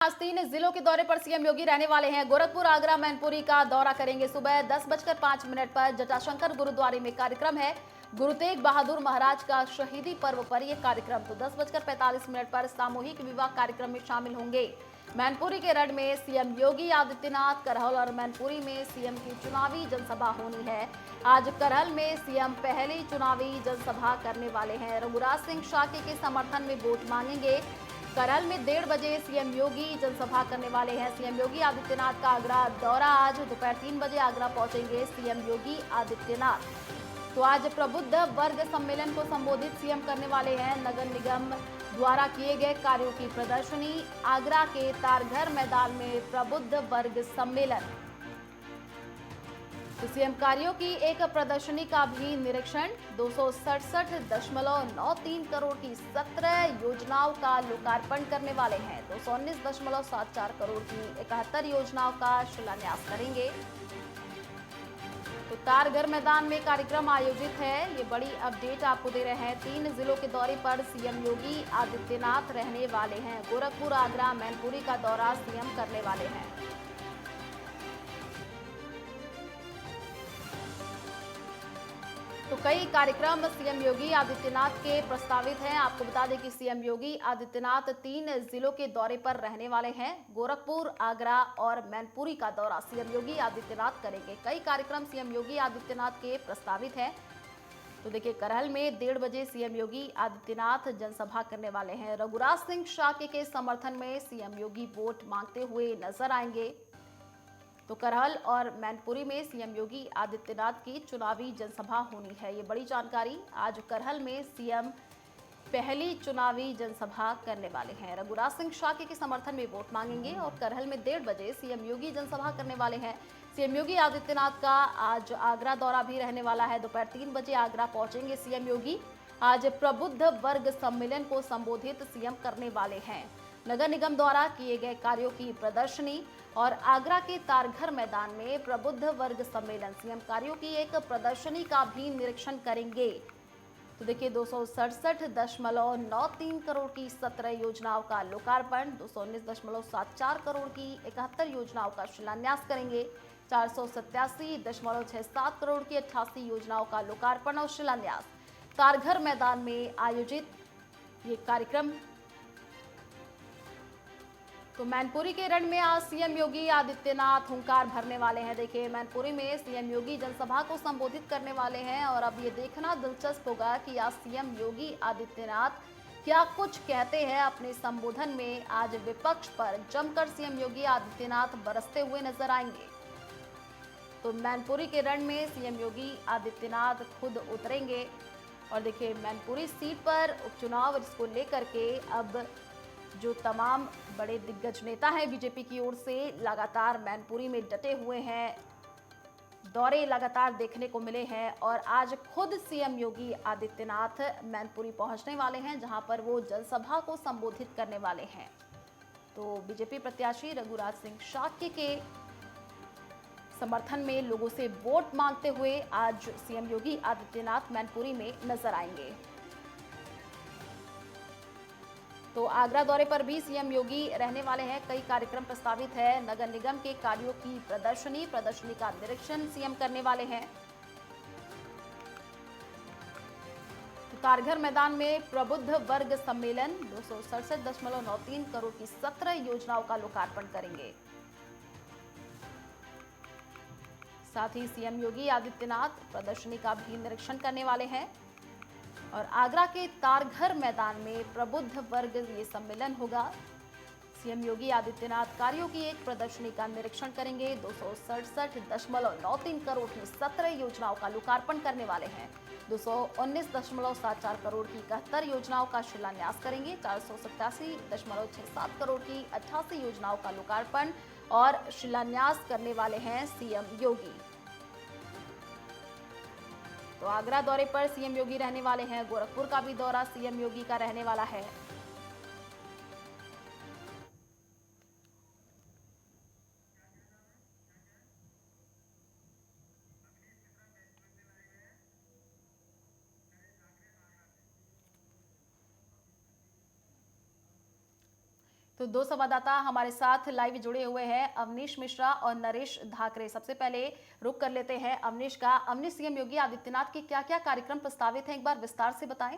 आज 3 जिलों के दौरे पर सीएम योगी रहने वाले हैं। गोरखपुर, आगरा, मैनपुरी का दौरा करेंगे। सुबह 10:05 पर जटाशंकर गुरुद्वारे में कार्यक्रम है। गुरु तेग बहादुर महाराज का शहीदी पर्व पर यह कार्यक्रम। तो 10:45 पर सामूहिक विवाह कार्यक्रम में शामिल होंगे। मैनपुरी के रड में सीएम योगी आदित्यनाथ, करहल और मैनपुरी में सीएम की चुनावी जनसभा होनी है। आज करहल में सीएम पहली चुनावी जनसभा करने वाले हैं। रघुराज सिंह शाक्य के समर्थन में वोट मांगेंगे। करहल में 1:30 बजे सीएम योगी जनसभा करने वाले हैं। सीएम योगी आदित्यनाथ का आगरा दौरा। आज दोपहर 3 बजे आगरा पहुंचेंगे सीएम योगी आदित्यनाथ। तो आज प्रबुद्ध वर्ग सम्मेलन को संबोधित सीएम करने वाले हैं। नगर निगम द्वारा किए गए कार्यों की प्रदर्शनी। आगरा के तारघर मैदान में प्रबुद्ध वर्ग सम्मेलन। तो सीएम कार्यों की एक प्रदर्शनी का भी निरीक्षण। 267.93 करोड़ की 17 योजनाओं का लोकार्पण करने वाले हैं। 219.74 करोड़ की 71 योजनाओं का शिलान्यास करेंगे। तो तारघर मैदान में कार्यक्रम आयोजित है। ये बड़ी अपडेट आपको दे रहे हैं। 3 जिलों के दौरे पर सीएम योगी आदित्यनाथ रहने वाले हैं। गोरखपुर, आगरा, मैनपुरी का दौरा सीएम करने वाले हैं। तो कई कार्यक्रम सीएम योगी आदित्यनाथ के प्रस्तावित हैं। आपको बता दें कि सीएम योगी आदित्यनाथ 3 जिलों के दौरे पर रहने वाले हैं। गोरखपुर, आगरा और मैनपुरी का दौरा सीएम योगी आदित्यनाथ करेंगे। कई कार्यक्रम सीएम योगी आदित्यनाथ के प्रस्तावित हैं। तो देखिए, करहल में 1:30 बजे सीएम योगी आदित्यनाथ जनसभा करने वाले हैं। रघुराज सिंह शाक्य के समर्थन में सीएम योगी वोट मांगते हुए नजर आएंगे। तो करहल और मैनपुरी में सीएम योगी आदित्यनाथ की चुनावी जनसभा होनी है। ये बड़ी जानकारी। आज करहल में सीएम पहली चुनावी जनसभा करने वाले हैं। रघुराज सिंह शाक्य के समर्थन में वोट मांगेंगे और करहल में 1:30 बजे सीएम योगी जनसभा करने वाले हैं। सीएम योगी आदित्यनाथ का आज आगरा दौरा भी रहने वाला है। दोपहर 3 बजे आगरा पहुंचेंगे सीएम योगी। आज प्रबुद्ध वर्ग सम्मेलन को संबोधित सीएम करने वाले हैं। नगर निगम द्वारा किए गए कार्यों की प्रदर्शनी और आगरा के तारघर मैदान में प्रबुद्ध वर्ग सम्मेलन। सीएम कार्यों की एक प्रदर्शनी का भी निरीक्षण करेंगे। तो देखिए, 267.93 करोड़ की 17 योजनाओं का लोकार्पण। 219.74 करोड़ की 71 योजनाओं का शिलान्यास करेंगे। 487.67 करोड़ की 88 योजनाओं का लोकार्पण और शिलान्यास। तारघर मैदान में आयोजित ये कार्यक्रम। तो मैनपुरी के रण में आज सीएम योगी आदित्यनाथ हुंकार भरने वाले हैं। देखिए, मैनपुरी में सीएम योगी जनसभा को संबोधित करने वाले हैं और अब ये देखना दिलचस्प होगा कि आज सीएम योगी आदित्यनाथ क्या कुछ कहते हैं अपने संबोधन में। आज विपक्ष पर जमकर सीएम योगी आदित्यनाथ बरसते हुए नजर आएंगे। तो मैनपुरी के रण में सीएम योगी आदित्यनाथ खुद उतरेंगे और देखिए, मैनपुरी सीट पर उपचुनाव इसको लेकर के अब जो तमाम बड़े दिग्गज नेता हैं बीजेपी की ओर से लगातार मैनपुरी में डटे हुए हैं। दौरे लगातार देखने को मिले हैं और आज खुद सीएम योगी आदित्यनाथ मैनपुरी पहुंचने वाले हैं, जहां पर वो जनसभा को संबोधित करने वाले हैं। तो बीजेपी प्रत्याशी रघुराज सिंह शाक्य के समर्थन में लोगों से वोट मांगते हुए आज सीएम योगी आदित्यनाथ मैनपुरी में नजर आएंगे। तो आगरा दौरे पर भी सीएम योगी रहने वाले हैं। कई कार्यक्रम प्रस्तावित है। नगर निगम के कार्यों की प्रदर्शनी का निरीक्षण सीएम करने वाले हैं। तो तारघर मैदान में प्रबुद्ध वर्ग सम्मेलन। 267.93 करोड़ की 17 योजनाओं का लोकार्पण करेंगे। साथ ही सीएम योगी आदित्यनाथ प्रदर्शनी का भी निरीक्षण करने वाले हैं और आगरा के तारघर मैदान में प्रबुद्ध वर्ग ये सम्मेलन होगा। सीएम योगी आदित्यनाथ कार्यों की एक प्रदर्शनी का निरीक्षण करेंगे। 267.93 करोड़ की 17 योजनाओं का लोकार्पण करने वाले हैं। 219.74 करोड़ की 71 योजनाओं का शिलान्यास करेंगे। 487.67 करोड़ की 88 योजनाओं का लोकार्पण और शिलान्यास करने वाले हैं सीएम योगी। तो आगरा दौरे पर सीएम योगी रहने वाले हैं। गोरखपुर का भी दौरा सीएम योगी का रहने वाला है। तो दो संवाददाता हमारे साथ लाइव जुड़े हुए हैं, अवनीश मिश्रा और नरेश धाकरे। सबसे पहले रुक कर लेते हैं अवनीश का। अवनीश, सीएम योगी आदित्यनाथ के क्या क्या कार्यक्रम प्रस्तावित हैं, एक बार विस्तार से बताएं।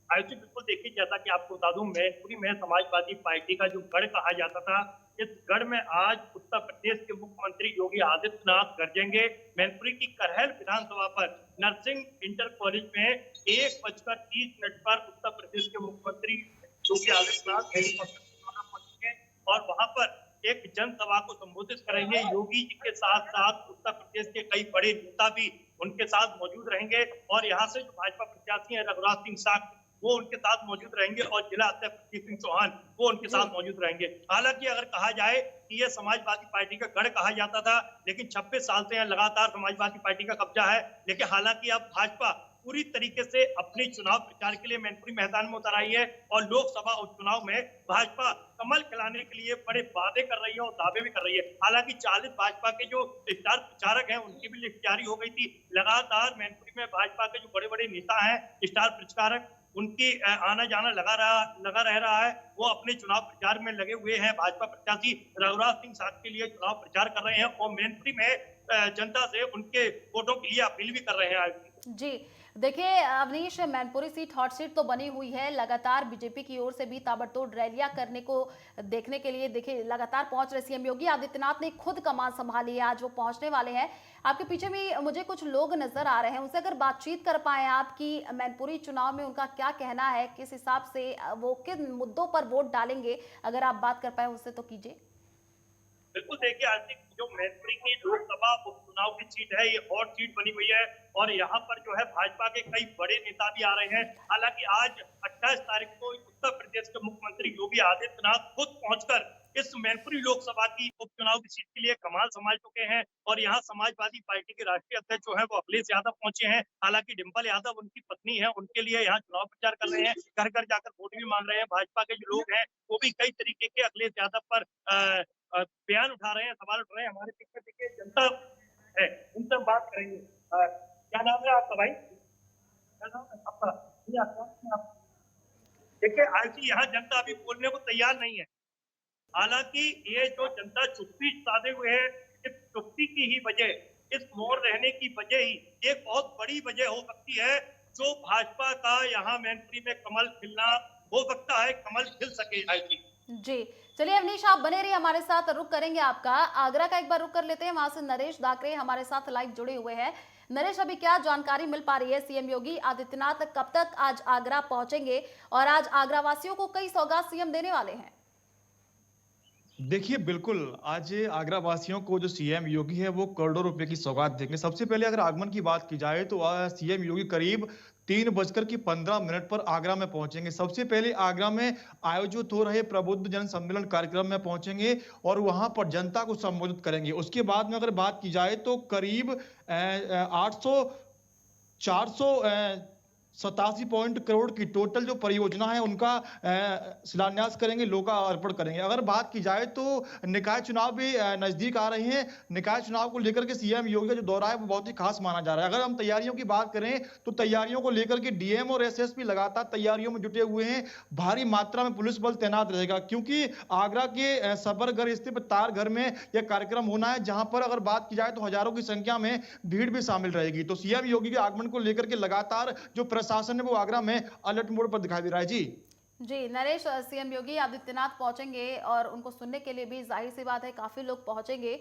आयोजित बिल्कुल देखिए, जैसा कि आपको बता दूं, मैनपुरी में समाजवादी पार्टी का जो गढ़ कहा जाता था, इस गढ़ में आज उत्तर प्रदेश के मुख्यमंत्री योगी आदित्यनाथ गरजेंगे। मैनपुरी की करहल विधानसभा पर नर्सिंग इंटर कॉलेज में 1:30 पर उत्तर प्रदेश के मुख्यमंत्री योगी आदित्यनाथ पहुंचेंगे और वहां पर एक जनसभा को संबोधित करेंगे। योगी जी के साथ साथ उत्तर प्रदेश के कई बड़े नेता भी उनके साथ मौजूद रहेंगे और यहाँ से जो भाजपा प्रत्याशी है रघुराज सिंह साग, वो उनके साथ मौजूद रहेंगे और जिला अध्यक्ष प्रदीप सिंह चौहान वो उनके साथ मौजूद रहेंगे। हालांकि अगर कहा जाए कि ये समाजवादी पार्टी का गढ़ कहा जाता था, लेकिन 26 साल से लगातार समाजवादी पार्टी का कब्जा है। लेकिन हालांकि अब भाजपा पूरी तरीके से अपने चुनाव प्रचार के लिए मैनपुरी मैदान में उतर आई है और लोकसभा उपचुनाव में भाजपा कमल खिलाने के लिए बड़े वादे कर रही है और दावे भी कर रही है। हालांकि 40 भाजपा के जो स्टार प्रचारक हैं उनकी भी लिस्ट जारी हो गई थी। लगातार मैनपुरी में भाजपा के जो बड़े बड़े नेता हैं, स्टार प्रचारक, उनकी आना जाना लगा रह रहा है। वो अपने चुनाव प्रचार में लगे हुए हैं। भाजपा प्रत्याशी रघुराज सिंह साग के लिए चुनाव प्रचार कर रहे हैं और मैनपुरी में जनता से उनके वोटों के लिए अपील भी कर रहे हैं। जी देखिए Avneesh, Mainpuri seat hot seat तो बनी हुई है। लगातार बीजेपी की ओर से भी ताबड़तोड़ रैलियां करने को देखने के लिए देखिए लगातार पहुंच रहे सीएम योगी आदित्यनाथ ने खुद कमान संभाली है। आज वो पहुंचने वाले हैं। आपके पीछे भी मुझे कुछ लोग नजर आ रहे हैं, उनसे अगर बातचीत कर पाए आप कि मैनपुरी चुनाव में उनका क्या कहना है, किस हिसाब से वो किन मुद्दों पर वोट डालेंगे, अगर आप बात कर पाए उससे तो कीजिए। बिल्कुल देखिए, आज जो मैनपुरी की लोकसभा उपचुनाव की सीट है, ये हॉट सीट बनी हुई है और यहाँ पर जो है भाजपा के कई बड़े नेता भी आ रहे हैं। हालांकि आज 28 तारीख को उत्तर प्रदेश के मुख्यमंत्री योगी आदित्यनाथ खुद पहुंचकर इस मैनपुरी लोकसभा की उपचुनाव की सीट के लिए कमान संभाल चुके हैं और यहाँ समाजवादी पार्टी के राष्ट्रीय अध्यक्ष जो है वो अखिलेश यादव पहुंचे हैं। हालांकि डिंपल यादव उनकी पत्नी है, उनके लिए यहाँ चुनाव प्रचार कर रहे हैं, घर घर जाकर वोट भी मांग रहे हैं। भाजपा के जो लोग हैं वो भी कई तरीके के अखिलेश यादव पर बयान उठा रहे हैं, सवाल उठ रहे हैं। हमारे पीछे देखिए जनता है, उनसे बात करेंगे। क्या नाम है आपका भाई? क्या नाम है आपका? देखिए आज यहाँ जनता अभी बोलने को तैयार नहीं है। हालांकि ये जो जनता चुप्पी साधे हुए है, इस चुप्पी की ही वजह, इस मौन रहने की वजह ही एक बहुत बड़ी वजह हो सकती है जो भाजपा का यहाँ मैनपुरी में कमल खिलना हो सकता है, कमल खिल सके। जी चलिए अवनीश, आप बने रहिए हमारे साथ, रुक करेंगे आपका। आगरा का एक बार रुक कर लेते हैं, वहां से नरेश धाकरे हमारे साथ लाइव जुड़े हुए हैं। नरेश, अभी क्या जानकारी मिल पा रही है? सीएम योगी आदित्यनाथ कब तक आज आगरा पहुंचेंगे और आज आगरा वासियों को कई सौगात सीएम देने वाले हैं? देखिए बिल्कुल, आज आगरा वासियों को जो सीएम योगी है वो करोड़ों रुपए की सौगात देंगे। सबसे पहले अगर आगमन की बात की जाए तो सीएम योगी करीब 3:15 पर आगरा में पहुंचेंगे। सबसे पहले आगरा में आयोजित हो रहे प्रबुद्ध जन सम्मेलन कार्यक्रम में पहुंचेंगे और वहां पर जनता को संबोधित करेंगे। उसके बाद में अगर बात की जाए तो करीब 87 करोड़ की टोटल जो परियोजना है उनका शिलान्यास करेंगे, लोकार्पण करेंगे। अगर बात की जाए तो निकाय चुनाव भी नजदीक आ रहे हैं। निकाय चुनाव को लेकर के सीएम योगी का जो दौरा है वो बहुत ही खास माना जा रहा है। अगर हम तैयारियों की बात करें तो तैयारियों को लेकर के डीएम और एसएसपी लगातार तैयारियों में जुटे हुए हैं। भारी मात्रा में पुलिस बल तैनात रहेगा क्योंकि आगरा के सबरगढ़ स्थित तार घर में यह कार्यक्रम होना है, जहां पर अगर बात की जाए तो हजारों की संख्या में भीड़ भी शामिल रहेगी। तो सीएम योगी के आगमन को लेकर के लगातार जो प्रशासन है वो आगरा में अलर्ट मोड पर दिखाई दे रहा है। जी नरेश, सीएम योगी आदित्यनाथ पहुंचेंगे और उनको सुनने के लिए भी जाहिर सी बात है काफी लोग पहुंचेंगे।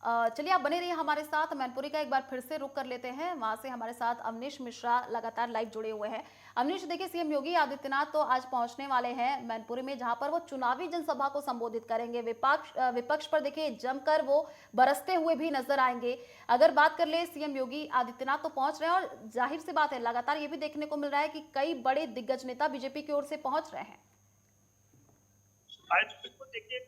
चलिए आप बने रहिए हमारे साथ। मैनपुरी का एक बार फिर से रुक कर लेते हैं, वहां से हमारे साथ अवनीश मिश्रा लगातार लाइव जुड़े हुए हैं। अवनीश, देखिए सीएम योगी आदित्यनाथ तो आज पहुंचने वाले हैं मैनपुरी में, जहां पर वो चुनावी जनसभा को संबोधित करेंगे। विपक्ष पर देखिए जमकर वो बरसते हुए भी नजर आएंगे। अगर बात कर ले, सीएम योगी आदित्यनाथ तो पहुंच रहे हैं और जाहिर सी बात है लगातार ये भी देखने को मिल रहा है कि कई बड़े दिग्गज नेता बीजेपी की ओर से पहुंच रहे हैं। देखिए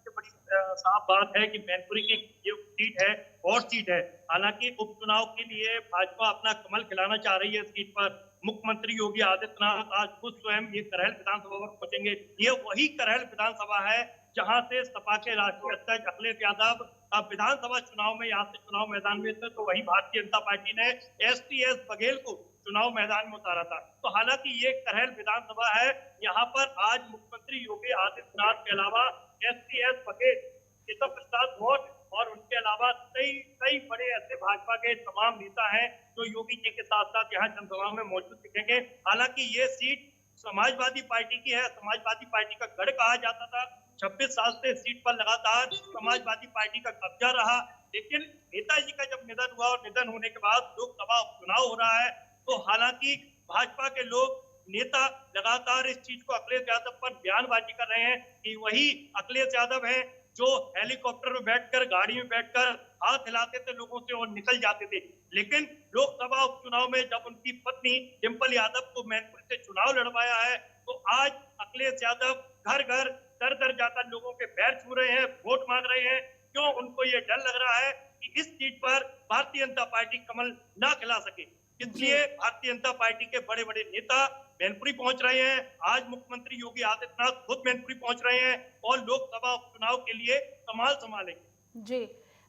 बड़ी साफ बात है कि मैनपुरी की ये सीट है और सीट है। हालांकि उपचुनाव के लिए भाजपा अपना कमल खिलाना चाह रही है सीट पर। मुख्यमंत्री योगी आदित्यनाथ आज खुद स्वयं ये करहल विधानसभा पर पहुंचेंगे। ये वही करहल विधानसभा है जहां से सपा के राष्ट्रीय अध्यक्ष अखिलेश यादव अब विधानसभा चुनाव में यहाँ से चुनाव मैदान में थे, तो वही भारतीय जनता पार्टी ने एसटीएस बघेल को चुनाव मैदान में उतारा था। तो हालांकि ये करहल विधानसभा है, यहाँ पर आज मुख्यमंत्री योगी आदित्यनाथ के अलावा एसटीएस बघेल, केशव प्रसाद मौर्य और उनके अलावा कई बड़े ऐसे भाजपा के तमाम नेता हैं जो योगी जी के साथ साथ यहाँ जनसभा में मौजूद दिखेंगे। हालांकि ये सीट समाजवादी पार्टी की है, समाजवादी पार्टी का गढ़ कहा जाता था। 26 साल से सीट पर लगातार समाजवादी पार्टी का कब्जा रहा, लेकिन नेताजी का जब निधन हुआ और निधन होने के बाद लोकसभा उपचुनाव हो रहा है, तो हालांकि भाजपा के लोग नेता लगातार इस चीज को अखिलेश यादव पर बयानबाजी कर रहे हैं कि वही अखिलेश यादव है जो हेलीकॉप्टर में बैठकर, गाड़ी में बैठकर हाथ हिलाते थे लोगों से और निकल जाते थे। लेकिन लोकसभा उपचुनाव में जब उनकी पत्नी डिंपल यादव को मैनपुरी से चुनाव लड़वाया है, तो आज अखिलेश यादव घर घर दर दर जाकर लोगों के पैर छू रहे हैं, वोट मांग रहे हैं। क्यों? उनको ये डर लग रहा है कि इस सीट पर भारतीय जनता पार्टी कमल ना खिला सके, इसलिए भारतीय जनता पार्टी के बड़े बड़े नेता मैनपुरी पहुंच रहे हैं। आज मुख्यमंत्री योगी आदित्यनाथ खुद मैनपुरी पहुंच रहे हैं और लोकसभा उपचुनाव के लिए कमाल संभालेंगे। जी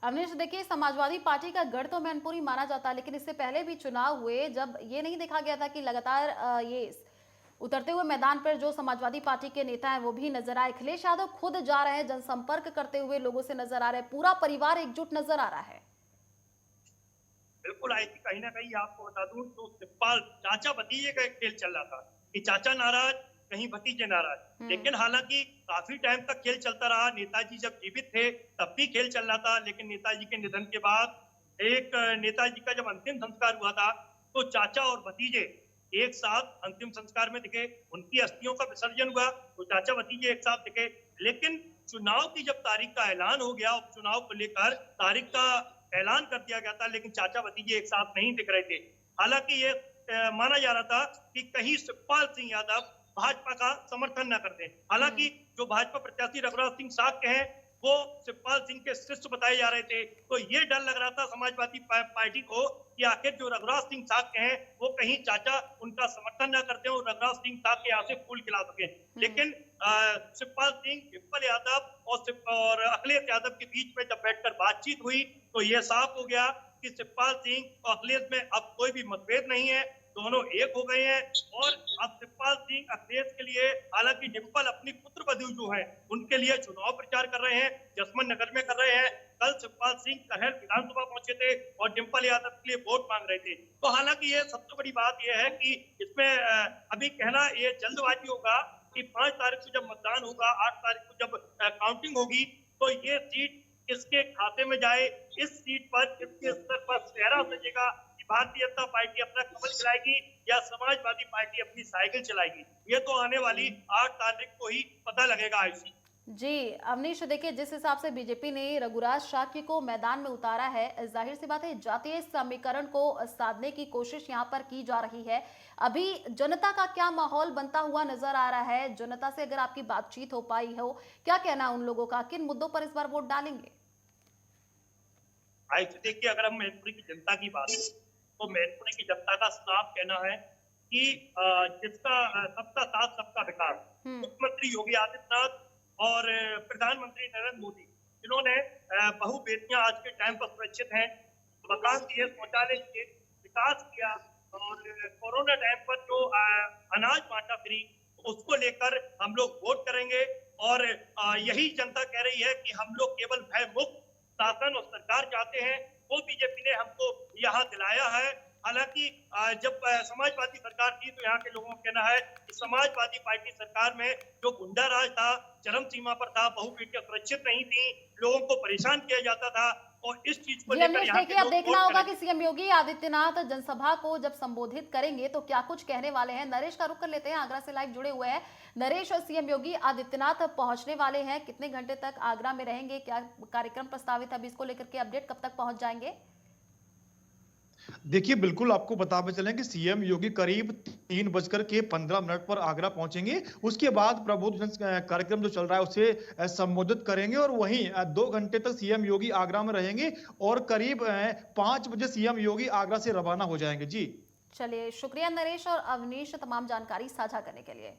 अवनीश, देखिए समाजवादी पार्टी का गढ़ तो मैनपुरी माना जाता है, लेकिन इससे पहले भी चुनाव हुए जब ये नहीं देखा गया था कि लगातार ये उतरते हुए मैदान पर जो समाजवादी पार्टी के नेता हैं वो भी नजर आए। अखिलेश यादव खुद जा रहे हैं, जनसंपर्क करते हुए लोगों से नजर आ रहे हैं, पूरा परिवार एकजुट नजर आ रहा है। बिल्कुल आई थी, कहीं ना कहीं आपको बता दूं तो सिब्बाल चाचा भतीजे का एक खेल चल रहा था कि चाचा नाराज, कहीं भतीजे नाराज। लेकिन हालांकि काफी टाइम तक खेल चलता रहा। नेताजी जब जीवित थे तब भी खेल चल रहा था, लेकिन नेताजी के निधन के बाद एक नेताजी का जब अंतिम संस्कार हुआ था तो चाचा और भतीजे एक साथ अंतिम संस्कार में दिखे। उनकी अस्थियों का विसर्जन हुआ तो चाचा भतीजे एक साथ दिखे। लेकिन चुनाव की जब तारीख का ऐलान हो गया, उपचुनाव को लेकर तारीख का ऐलान कर दिया गया था, लेकिन चाचा भतीजे एक साथ नहीं दिख रहे थे। हालांकि ये माना जा रहा था कि कहीं शिवपाल सिंह यादव भाजपा का समर्थन न कर दें। हालांकि जो भाजपा प्रत्याशी रघुराज सिंह साक्य हैं वो शिवपाल सिंह के शिष्य बताए जा रहे थे, तो ये डर लग रहा था समाजवादी पार्टी को कि आखिर जो रघुराज सिंह साक्य हैं वो कहीं चाचा उनका समर्थन न करते और रघुराज सिंह साक्य यहाँ से फूल खिला सके। लेकिन शिवपाल सिंह, डिंपल यादव और अखिलेश यादव के बीच में जब बैठकर बातचीत हुई तो ये साफ हो गया कि शिवपाल सिंह और अखिलेश में अब कोई भी मतभेद नहीं है, दोनों एक हो गए हैं। और अब शिवपाल सिंह अखिलेश के लिए, हालांकि डिंपल अपनी पुत्र वधू जो है उनके लिए चुनाव प्रचार कर रहे हैं, जसमन नगर में कर रहे हैं। कल शिवपाल सिंह करहल विधानसभा पहुंचे थे और डिंपल यादव के लिए वोट मांग रहे थे। तो हालांकि ये सबसे बड़ी बात यह है कि इसमें अभी कहना ये जल्दबाजी होगा कि 5 तारीख को जब मतदान होगा, 8 तारीख को जब काउंटिंग होगी, तो ये सीट किसके खाते में जाए, इस सीट पर किसके स्तर पर चेहरा सजेगा, भारतीय जनता पार्टी अपना कमल चलाएगी या समाजवादी पार्टी अपनी साइकिल चलाएगी, ये तो आने वाली 8 तारीख को ही पता लगेगा। आयुषी जी अवनीश, देखिए जिस हिसाब से बीजेपी ने रघुराज शाक्य को मैदान में उतारा है, जाहिर सी बात है जातीय समीकरण को साधने की कोशिश यहाँ पर की जा रही है। अभी जनता का क्या माहौल बनता हुआ नजर आ रहा है? जनता से अगर आपकी बातचीत हो पाई हो, क्या कहना उन लोगों का, किन मुद्दों पर इस बार वोट डालेंगे? देखिए, अगर हम मैनपुरी की जनता की बात करें तो मैनपुरी की जनता का साफ कहना है कि जिसका सबका साथ सबका विकास, मुख्यमंत्री योगी आदित्यनाथ और प्रधानमंत्री नरेंद्र मोदी, जिन्होंने बहु बेटियां आज के टाइम पर सुरक्षित हैं, मकान दिए, शौचालय दिए, विकास किया और कोरोना टाइम पर जो अनाज बांटा फ्री, उसको लेकर हम लोग वोट करेंगे। और यही जनता कह रही है कि हम लोग केवल भय मुक्त शासन और सरकार चाहते हैं, वो बीजेपी ने हमको यहाँ दिलाया है। हालांकि जब समाजवादी सरकार थी तो यहाँ के लोगों का कहना है कि समाजवादी पार्टी सरकार में जो गुंडा राज था, चरम सीमा पर था, बहु बेटियां सुरक्षित नहीं थी, लोगों को परेशान किया जाता था और इस चीज को लेकर यहाँ के अब देखना होगा कि सीएम योगी आदित्यनाथ जनसभा को जब संबोधित करेंगे तो क्या कुछ कहने वाले हैं। नरेश का रुख कर लेते हैं, आगरा से लाइव जुड़े हुए हैं नरेश। सीएम योगी आदित्यनाथ पहुंचने वाले हैं, कितने घंटे तक आगरा में रहेंगे, क्या कार्यक्रम प्रस्तावित है, अभी इसको लेकर के अपडेट कब तक पहुंच जाएंगे? देखिए, बिल्कुल आपको बताते चलें कि सीएम योगी करीब 3:15 पर आगरा पहुंचेंगे। उसके बाद प्रबोधन कार्यक्रम जो चल रहा है उसे संबोधित करेंगे और वहीं 2 घंटे तक सीएम योगी आगरा में रहेंगे और करीब 5 बजे सीएम योगी आगरा से रवाना हो जाएंगे। जी चलिए, शुक्रिया नरेश और अवनीश तमाम जानकारी साझा करने के लिए।